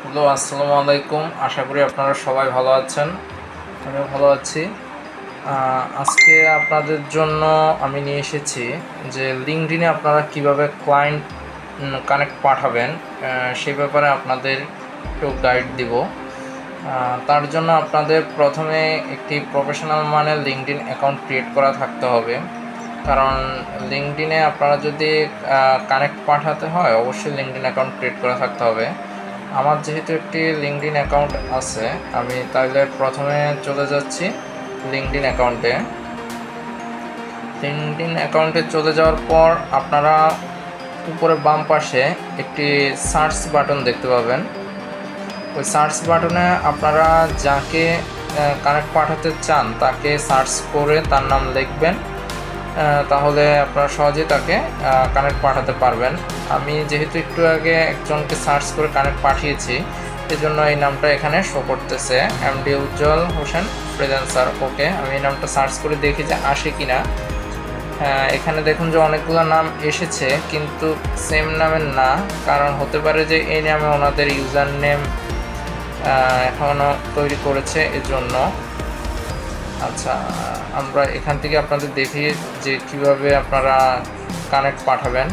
Hello, আসসালামু আলাইকুম। আশা করি আপনারা সবাই ভালো আছেন। আমিও ভালো আছি। আজকে আপনাদের জন্য আমি নিয়ে এসেছি যে লিঙ্কডইনে আপনারা কিভাবে ক্লায়েন্ট কানেক্ট পাঠাবেন, সেই ব্যাপারে আপনাদের একটু গাইড দিব। তার জন্য আপনাদের প্রথমে একটি প্রফেশনাল মানের লিঙ্কডইন অ্যাকাউন্ট ক্রিয়েট করা থাকতে হবে। কারণ লিঙ্কডইনে আপনারা যদি কানেক্ট পাঠাতে হয় অবশ্যই লিঙ্কডইন অ্যাকাউন্ট ক্রিয়েট করা থাকতে হবে। আমার যেহেতু একটি লিঙ্কডইন অ্যাকাউন্ট আছে, আমি তাহলে প্রথমে চলে যাচ্ছি লিঙ্কডইন অ্যাকাউন্টে। লিঙ্কডইন অ্যাকাউন্টে চলে যাওয়ার পর আপনারা উপরে বাম পাশে একটি সার্চ বাটন দেখতে পাবেন। ওই সার্চ বাটনে আপনারা যাকে কানেক্ট পাঠাতে চান তাকে সার্চ করে তার নাম লিখবেন, তাহলে আপনারা সহজেই তাকে কানেক্ট পাঠাতে পারবেন। আমি যেহেতু একটু আগে একজনকে সার্চ করে কানেক্ট পাঠিয়েছি, এজন্য এই নামটা এখানে শো করতেছে, এমডি উজ্জ্বল হোসেন ফ্রিল্যান্সার। ওকে, আমি এই নামটা সার্চ করে দেখি যে আসে কিনা। এখানে দেখুন যে অনেকগুলো নাম এসেছে, কিন্তু সেম নামের না। কারণ হতে পারে যে এই নামে ওনাদের ইউজার নেম এখনও তৈরি করেছে, এজন্য। আচ্ছা, আমরা এখান থেকে আপনাদের দেখি যে কিভাবে আপনারা কানেক্ট পাঠাবেন।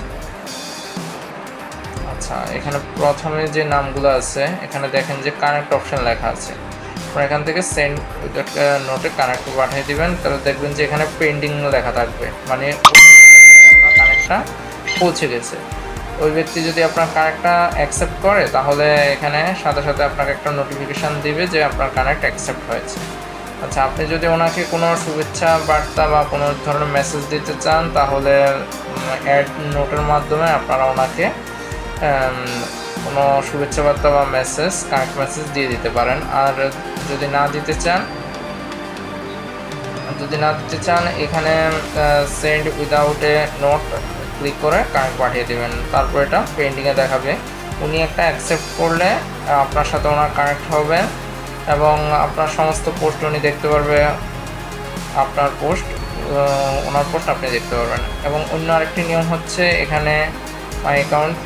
আচ্ছা, এখানে প্রথমে যে নামগুলো আছে এখানে দেখেন যে কানেক্ট অপশন লেখা আছে। আপনারা এখান থেকে সেন্ড নোটে কানেক্ট পাঠিয়ে দিবেন, তাহলে দেখবেন যে এখানে পেন্ডিং লেখা থাকবে, মানে আপনার কানেক্টটা পৌঁছে গেছে। ওই ব্যক্তি যদি আপনার কানেক্টটা অ্যাকসেপ্ট করে তাহলে এখানে সাথে সাথে আপনাকে একটা নোটিফিকেশান দিবে যে আপনার কানেক্ট অ্যাকসেপ্ট হয়েছে। আচ্ছা, আপনি যদি ওনাকে কোনো শুভেচ্ছা বার্তা বা কোনো ধরনের মেসেজ দিতে চান তাহলে অ্যাড নোটের মাধ্যমে আপনারা ওনাকে কোনো শুভেচ্ছা বার্তা বা মেসেজ, কানেক্ট মেসেজ দিয়ে দিতে পারেন। আর যদি না দিতে চান এখানে send without a note click করে কানেক্ট পাঠিয়ে দেবেন, তারপর এটা পেন্ডিংয়ে দেখাবে। উনি একটা অ্যাকসেপ্ট করলে আপনার সাথে ওনার কানেক্ট হবে এবং আপনার সমস্ত পোস্ট উনি দেখতে পারবে, আপনার পোস্ট ওনার পোস্ট আপনি দেখতে পারবেন। এবং অন্য আরেকটি নিয়ম হচ্ছে এখানে মাই অ্যাকাউন্ট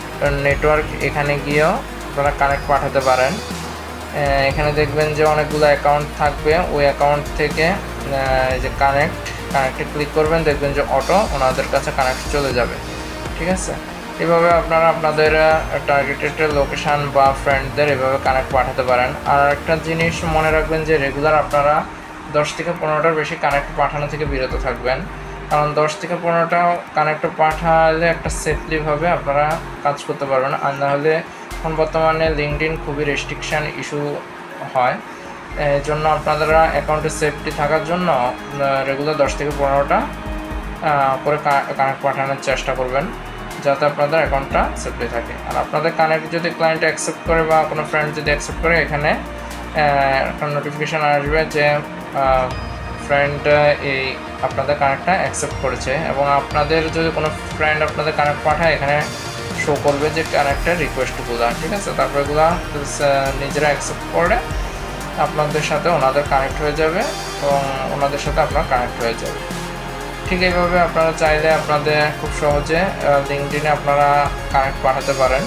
নেটওয়ার্ক, এখানে গিয়েও আপনারা কানেক্ট পাঠাতে পারেন। এখানে দেখবেন যে অনেকগুলো অ্যাকাউন্ট থাকবে, ওই অ্যাকাউন্ট থেকে যে কানেক্টে ক্লিক করবেন, দেখবেন যে অটো ওনাদের কাছে কানেক্ট চলে যাবে। ঠিক আছে, এভাবে আপনারা আপনাদের টার্গেটেড লোকেশান বা ফ্রেন্ডদের এভাবে কানেক্ট পাঠাতে পারেন। আর একটা জিনিস মনে রাখবেন যে রেগুলার আপনারা 10 থেকে 15টার বেশি কানেক্ট পাঠানো থেকে বিরত থাকবেন। কারণ 10 থেকে 15টা কানেক্ট পাঠালে একটা সেফলিভাবে আপনারা কাজ করতে পারবেন। আর নাহলে এখন বর্তমানে লিঙ্কডইন খুবই রেস্ট্রিকশান ইস্যু হয়, এই জন্য আপনারা অ্যাকাউন্টের সেফটি থাকার জন্য রেগুলার 10 থেকে 15টা করে কানেক্ট পাঠানোর চেষ্টা করবেন, যাতে আপনাদের অ্যাকাউন্টটা সেফলি থাকে। আর আপনাদের কানেক্ট যদি ক্লায়েন্ট অ্যাকসেপ্ট করে বা কোনো ফ্রেন্ড যদি অ্যাকসেপ্ট করে, এখানে একটা নোটিফিকেশান আসবে যে ফ্রেন্ড এই আপনাদের কানেক্টটা অ্যাকসেপ্ট করেছে। এবং আপনাদের যদি কোনো ফ্রেন্ড আপনাদের কানেক্ট পাঠায়, এখানে শো করবে যে কানেক্টের রিকোয়েস্টগুলো। ঠিক আছে, তারপর এগুলো নিজেরা অ্যাকসেপ্ট করে আপনাদের সাথে ওনাদের কানেক্ট হয়ে যাবে এবং ওনাদের সাথে আপনার কানেক্ট হয়ে যাবে। ঠিক এইভাবে আপনারা চাইলে আপনাদের খুব সহজে লিঙ্কডইনে আপনারা কানেক্ট পাঠাতে পারেন।